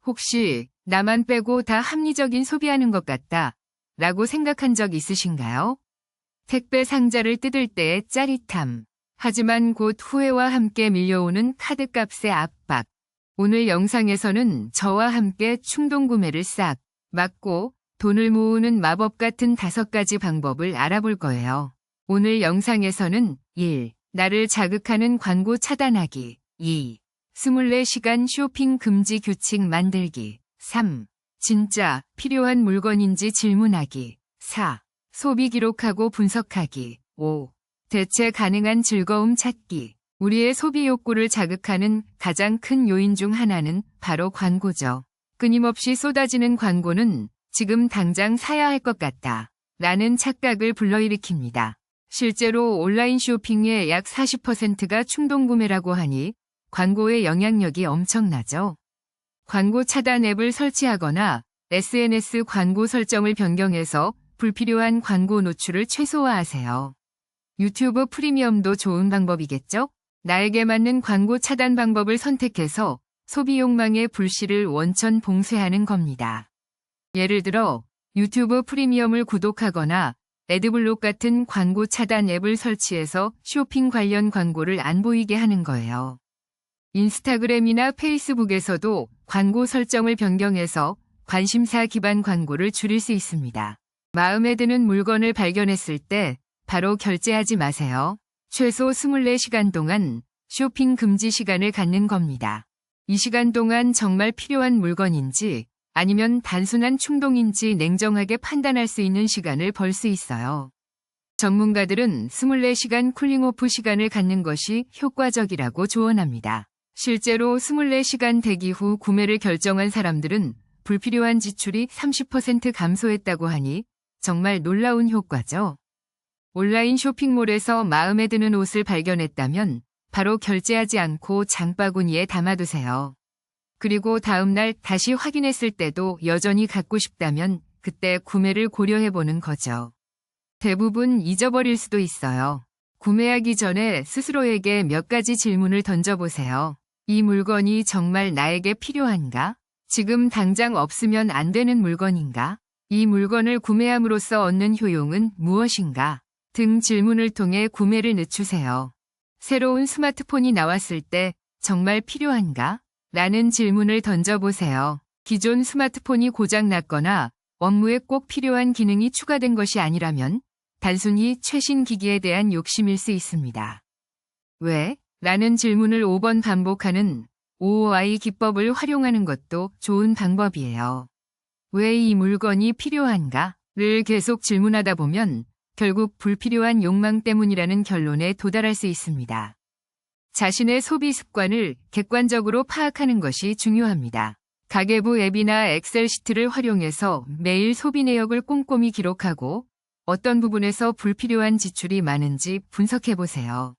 혹시 나만 빼고 다 합리적인 소비하는 것 같다 라고 생각한 적 있으신가요? 택배 상자를 뜯을 때의 짜릿함. 하지만 곧 후회와 함께 밀려오는 카드값의 압박. 오늘 영상에서는 저와 함께 충동구매를 싹 막고 돈을 모으는 마법 같은 5가지 방법을 알아볼 거예요. 오늘 영상에서는 1. 나를 자극하는 광고 차단하기. 2. 24시간 쇼핑 금지 규칙 만들기. 3. 진짜 필요한 물건인지 질문하기. 4. 소비 기록하고 분석하기. 5. 대체 가능한 즐거움 찾기. 우리의 소비 욕구를 자극하는 가장 큰 요인 중 하나는 바로 광고죠. 끊임없이 쏟아지는 광고는 지금 당장 사야 할 것 같다 라는 착각을 불러일으킵니다. 실제로 온라인 쇼핑의 약 40%가 충동구매라고 하니 광고의 영향력이 엄청나죠. 광고 차단 앱을 설치하거나 SNS 광고 설정을 변경해서 불필요한 광고 노출을 최소화하세요. 유튜브 프리미엄도 좋은 방법이겠죠? 나에게 맞는 광고 차단 방법을 선택해서 소비 욕망의 불씨를 원천 봉쇄하는 겁니다. 예를 들어 유튜브 프리미엄을 구독하거나 애드블록 같은 광고 차단 앱을 설치해서 쇼핑 관련 광고를 안 보이게 하는 거예요. 인스타그램이나 페이스북에서도 광고 설정을 변경해서 관심사 기반 광고를 줄일 수 있습니다. 마음에 드는 물건을 발견했을 때 바로 결제하지 마세요. 최소 24시간 동안 쇼핑 금지 시간을 갖는 겁니다. 이 시간 동안 정말 필요한 물건인지 아니면 단순한 충동인지 냉정하게 판단할 수 있는 시간을 벌 수 있어요. 전문가들은 24시간 쿨링오프 시간을 갖는 것이 효과적이라고 조언합니다. 실제로 24시간 대기 후 구매를 결정한 사람들은 불필요한 지출이 30% 감소했다고 하니 정말 놀라운 효과죠. 온라인 쇼핑몰에서 마음에 드는 옷을 발견했다면 바로 결제하지 않고 장바구니에 담아두세요. 그리고 다음날 다시 확인했을 때도 여전히 갖고 싶다면 그때 구매를 고려해보는 거죠. 대부분 잊어버릴 수도 있어요. 구매하기 전에 스스로에게 몇 가지 질문을 던져보세요. 이 물건이 정말 나에게 필요한가? 지금 당장 없으면 안 되는 물건인가? 이 물건을 구매함으로써 얻는 효용은 무엇인가? 등 질문을 통해 구매를 늦추세요. 새로운 스마트폰이 나왔을 때 정말 필요한가? 라는 질문을 던져보세요. 기존 스마트폰이 고장났거나 업무에 꼭 필요한 기능이 추가된 것이 아니라면 단순히 최신 기기에 대한 욕심일 수 있습니다. 왜? 라는 질문을 5번 반복하는 OOI 기법을 활용하는 것도 좋은 방법이에요. 왜 이 물건이 필요한가? 를 계속 질문하다 보면 결국 불필요한 욕망 때문이라는 결론에 도달할 수 있습니다. 자신의 소비 습관을 객관적으로 파악하는 것이 중요합니다. 가계부 앱이나 엑셀 시트를 활용해서 매일 소비 내역을 꼼꼼히 기록하고 어떤 부분에서 불필요한 지출이 많은지 분석해보세요.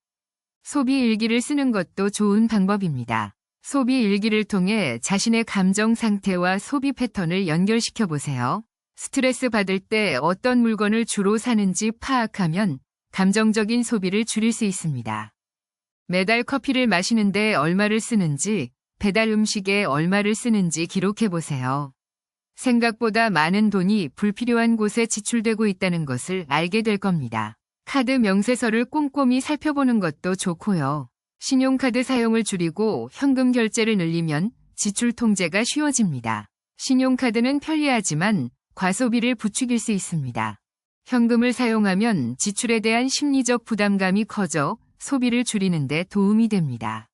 소비 일기를 쓰는 것도 좋은 방법입니다. 소비 일기를 통해 자신의 감정 상태와 소비 패턴을 연결시켜보세요. 스트레스 받을 때 어떤 물건을 주로 사는지 파악하면 감정적인 소비를 줄일 수 있습니다. 매달 커피를 마시는데 얼마를 쓰는지, 배달 음식에 얼마를 쓰는지 기록해보세요. 생각보다 많은 돈이 불필요한 곳에 지출되고 있다는 것을 알게 될 겁니다. 카드 명세서를 꼼꼼히 살펴보는 것도 좋고요. 신용카드 사용을 줄이고 현금 결제를 늘리면 지출 통제가 쉬워집니다. 신용카드는 편리하지만 과소비를 부추길 수 있습니다. 현금을 사용하면 지출에 대한 심리적 부담감이 커져 소비를 줄이는 데 도움이 됩니다.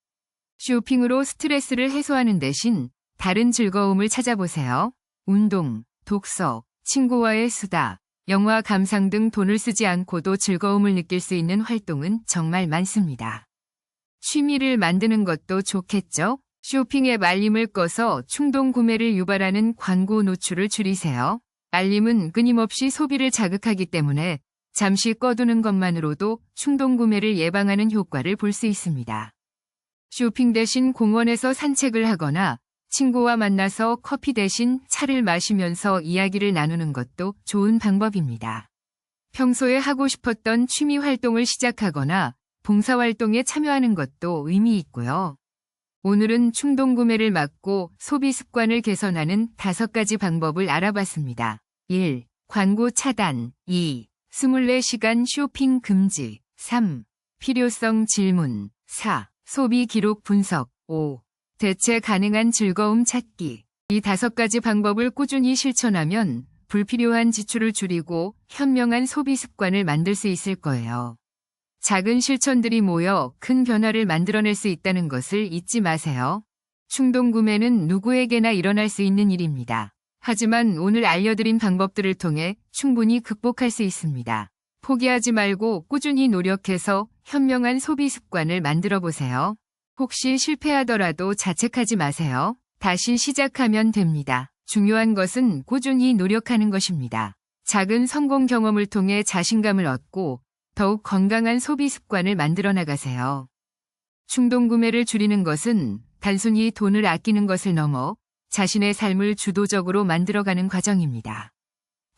쇼핑으로 스트레스를 해소하는 대신 다른 즐거움을 찾아보세요. 운동, 독서, 친구와의 수다, 영화 감상 등 돈을 쓰지 않고도 즐거움을 느낄 수 있는 활동은 정말 많습니다. 취미를 만드는 것도 좋겠죠? 쇼핑 앱 알림을 꺼서 충동 구매를 유발하는 광고 노출을 줄이세요. 알림은 끊임없이 소비를 자극하기 때문에 잠시 꺼두는 것만으로도 충동 구매를 예방하는 효과를 볼 수 있습니다. 쇼핑 대신 공원에서 산책을 하거나 친구와 만나서 커피 대신 차를 마시면서 이야기를 나누는 것도 좋은 방법입니다. 평소에 하고 싶었던 취미 활동을 시작하거나 봉사활동에 참여하는 것도 의미 있고요. 오늘은 충동구매를 막고 소비 습관을 개선하는 5가지 방법을 알아봤습니다. 1. 광고 차단. 2. 24시간 쇼핑 금지. 3. 필요성 질문. 4. 소비 기록 분석. 5. 대체 가능한 즐거움 찾기. 이 5가지 방법을 꾸준히 실천하면 불필요한 지출을 줄이고 현명한 소비 습관을 만들 수 있을 거예요. 작은 실천들이 모여 큰 변화를 만들어낼 수 있다는 것을 잊지 마세요. 충동구매는 누구에게나 일어날 수 있는 일입니다. 하지만 오늘 알려드린 방법들을 통해 충분히 극복할 수 있습니다. 포기하지 말고 꾸준히 노력해서 현명한 소비 습관을 만들어 보세요. 혹시 실패하더라도 자책하지 마세요. 다시 시작하면 됩니다. 중요한 것은 꾸준히 노력하는 것입니다. 작은 성공 경험을 통해 자신감을 얻고 더욱 건강한 소비 습관을 만들어 나가세요. 충동구매를 줄이는 것은 단순히 돈을 아끼는 것을 넘어 자신의 삶을 주도적으로 만들어가는 과정입니다.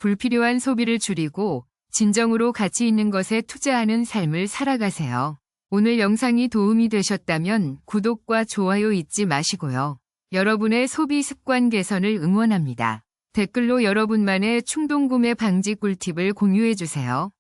불필요한 소비를 줄이고 진정으로 가치 있는 것에 투자하는 삶을 살아가세요. 오늘 영상이 도움이 되셨다면 구독과 좋아요 잊지 마시고요. 여러분의 소비 습관 개선을 응원합니다. 댓글로 여러분만의 충동구매 방지 꿀팁을 공유해주세요.